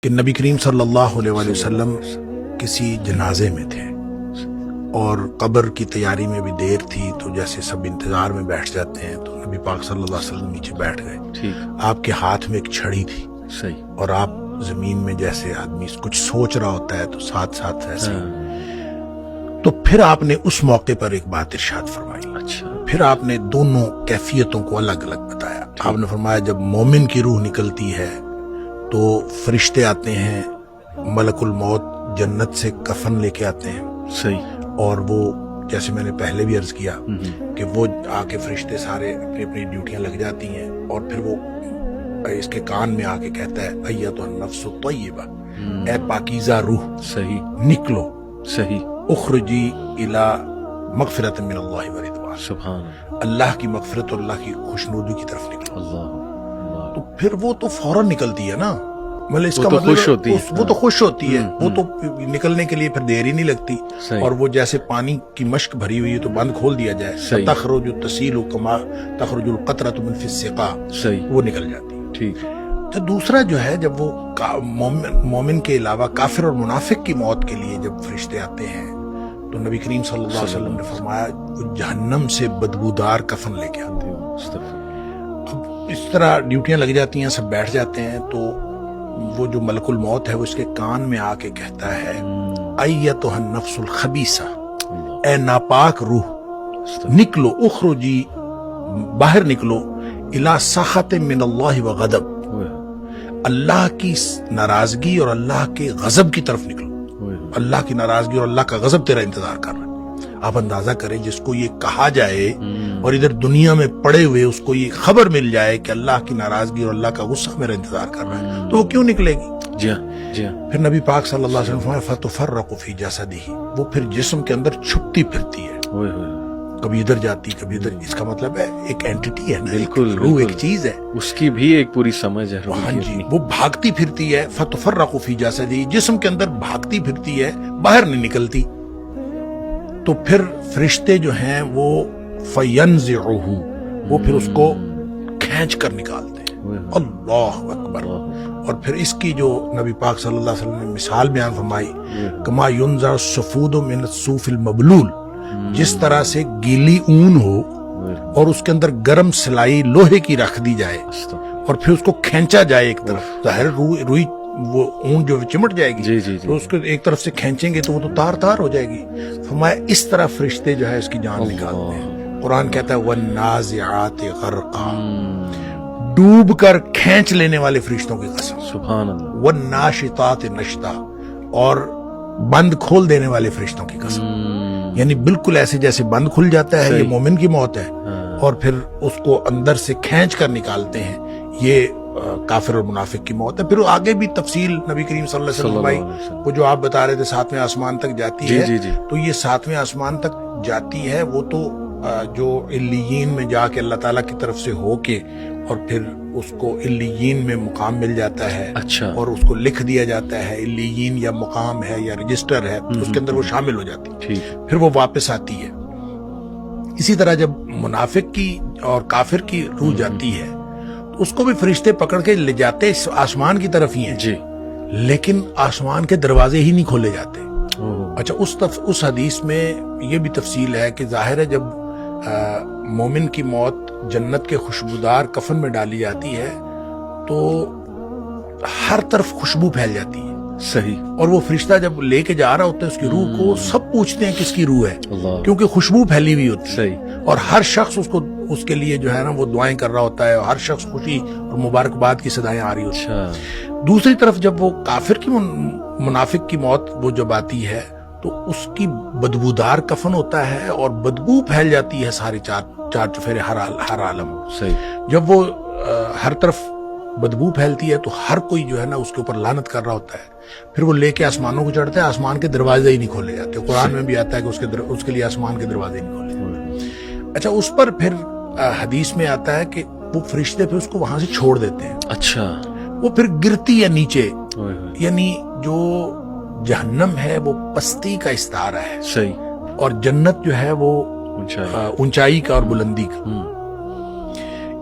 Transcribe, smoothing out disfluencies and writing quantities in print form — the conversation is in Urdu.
کہ نبی کریم صلی اللہ علیہ وآلہ وسلم کسی جنازے میں تھے اور قبر کی تیاری میں بھی دیر تھی، تو جیسے سب انتظار میں بیٹھ جاتے ہیں تو نبی پاک صلی اللہ علیہ وسلم نیچے بیٹھ گئے. آپ کے ہاتھ میں ایک چھڑی تھی اور آپ زمین میں جیسے آدمی کچھ سوچ رہا ہوتا ہے تو ساتھ ساتھ ایسے تو پھر آپ نے اس موقع پر ایک بات ارشاد فرمائی. پھر آپ نے دونوں کیفیتوں کو الگ الگ بتایا. آپ نے فرمایا جب مومن کی روح نکلتی ہے تو فرشتے آتے ہیں، ملک الموت جنت سے کفن لے کے آتے ہیں، اور وہ جیسے میں نے پہلے بھی عرض کیا کہ وہ آ کے فرشتے سارے اپنی اپنی ڈیوٹیاں لگ جاتی ہیں، اور پھر وہ اس کے کان میں آ کے کہتا ہے ایتھا النفس الطیبہ، اے پاکیزہ روح نکلو، اخرجی الی مغفرت من اللہ ورضوان، سبحان اللہ کی مغفرت اور اللہ کی خوشنودی کی طرف نکلو. تو پھر وہ تو فوراً نکلتی ہے نا، مطلب اس کا مطلب وہ تو خوش ہوتی ہے، وہ تو نکلنے کے لیے پھر دیر ہی نہیں لگتی. اور وہ جیسے پانی کی مشک بھری ہوئی ہے تو بند کھول دیا جائے، تخرج تسیل کما تخرج القطرۃ من فی السقا، وہ نکل جاتی. تو دوسرا جو ہے جب وہ مومن کے علاوہ کافر اور منافق کی موت کے لیے جب فرشتے آتے ہیں تو نبی کریم صلی اللہ علیہ وسلم نے فرمایا وہ جہنم سے بدبودار کفن لے کے آتے ہیں. اب اس طرح ڈیوٹیاں لگ جاتی ہیں، سب بیٹھ جاتے ہیں، تو وہ جو ملک الموت ہے وہ اس کے کان میں آ کے کہتا ہے ایتھا النفس الخبیثہ، اے ناپاک روح نکلو، اخرجی باہر نکلو، الی سخط من اللہ وغضب، اللہ کی ناراضگی اور اللہ کے غضب کی طرف نکلو. اللہ کی ناراضگی اور اللہ کا غضب تیرا انتظار کر رہا ہے. آپ اندازہ کریں جس کو یہ کہا جائے اور ادھر دنیا میں پڑے ہوئے اس کو یہ خبر مل جائے کہ اللہ کی ناراضگی اور اللہ کا غصہ میرا انتظار کر رہا ہے، تو وہ کیوں نکلے گی؟ پھر نبی پاک صلی اللہ علیہ وسلم فرمایا فتفرق فی جسدہ، وہ پھر جسم کے اندر چھپتی پھرتی ہے، کبھی ادھر جاتی کبھی ادھر. اس کا مطلب ہے ایک اینٹیٹی ہے نا، بالکل روح ایک چیز ہے، اس کی بھی ایک پوری سمجھ ہے. ہاں جی، وہ بھاگتی پھرتی ہے. فتفرق فی جسدہ، جسم کے اندر بھاگتی پھرتی ہے، باہر نہیں نکلتی. تو پھر فرشتے جو ہیں وہ فینزعہ، وہ پھر اس کو کھینچ کر نکالتے ہیں. اللہ اکبر. اور پھر اس کی جو نبی پاک صلی اللہ علیہ وسلم نے مثال بیان فرمائی، کما ینزع الصفود من الصوف المبلول، جس طرح سے گیلی اون ہو اور اس کے اندر گرم سلائی لوہے کی رکھ دی جائے اور پھر اس کو کھینچا جائے ایک طرف، ظاہر روئی وہ اون جو چمٹ جائے گی، تو اس کو ایک طرف سے کھینچیں گے تو وہ تو تار تار ہو جائے گی. فرمایا اس طرح فرشتے جو ہے اس کی جان نکالتے ہیں. قرآن کہتا ہے والنازعات غرقا، ڈوب کر کھینچ لینے والے فرشتوں کی قسم، سبحان اللہ. والناشطات نشطا، اور بند کھول دینے والے فرشتوں کی قسم. یعنی بالکل ایسے جیسے بند کھل جاتا ہے، یہ مومن کی موت ہے، اور پھر اس کو اندر سے کھینچ کر نکالتے ہیں، یہ کافر اور منافق کی موت ہے. پھر آگے بھی تفصیل نبی کریم صلی اللہ علیہ وسلم بھائی وہ جو آپ بتا رہے تھے 7ویں آسمان تک جاتی ہے، تو یہ 7ویں آسمان تک جاتی ہے. وہ تو جو علیین میں جا کے اللہ تعالیٰ کی طرف سے ہو کے اور پھر اس کو علیین میں مقام مل جاتا ہے، اور اس کو لکھ دیا جاتا ہے علیین یا مقام ہے یا رجسٹر ہے، اس کے اندر وہ شامل ہو جاتی ہے، پھر وہ واپس آتی ہے. اسی طرح جب منافق کی اور کافر کی روح جاتی ہے تو اس کو بھی فرشتے پکڑ کے لے جاتے آسمان کی طرف ہی ہیں، لیکن آسمان کے دروازے ہی نہیں کھولے جاتے. اچھا، اس حدیث میں یہ بھی تفصیل ہے کہ ظاہر ہے جب مومن کی موت جنت کے خوشبودار کفن میں ڈالی جاتی ہے تو ہر طرف خوشبو پھیل جاتی ہے. صحیح. اور وہ فرشتہ جب لے کے جا رہا ہوتا ہے اس کی روح کو، سب پوچھتے ہیں کس کی روح ہے، کیونکہ خوشبو پھیلی ہوئی ہوتی ہے. اور ہر شخص اس کے لیے جو ہے نا وہ دعائیں کر رہا ہوتا ہے، اور ہر شخص خوشی اور مبارکباد کی صدائیں آ رہی ہوتی ہیں. دوسری طرف جب وہ کافر کی منافق کی موت وہ جب آتی ہے تو اس کی بدبودار کفن ہوتا ہے اور بدبو پھیل جاتی ہے سارے چار چفیرے ہر عالم. جب وہ ہر طرف بدبو پھیلتی ہے تو ہر کوئی جو ہے نا اس کے اوپر لعنت کر رہا ہوتا ہے. پھر وہ لے کے آسمانوں کو چڑھتا ہے، آسمان کے دروازے ہی نہیں کھولے جاتے. قرآن میں بھی آتا ہے کہ اس کے لیے آسمان کے دروازے نہیں کھولے جاتے. اچھا، اس پر پھر حدیث میں آتا ہے کہ وہ فرشتے پھر اس کو وہاں سے چھوڑ دیتے ہیں. اچھا، وہ پھر گرتی ہے نیچے، یعنی جو جہنم ہے وہ پستی کا استعارہ ہے. صحیح. اور جنت جو ہے وہ اونچائی کا اور بلندی کا.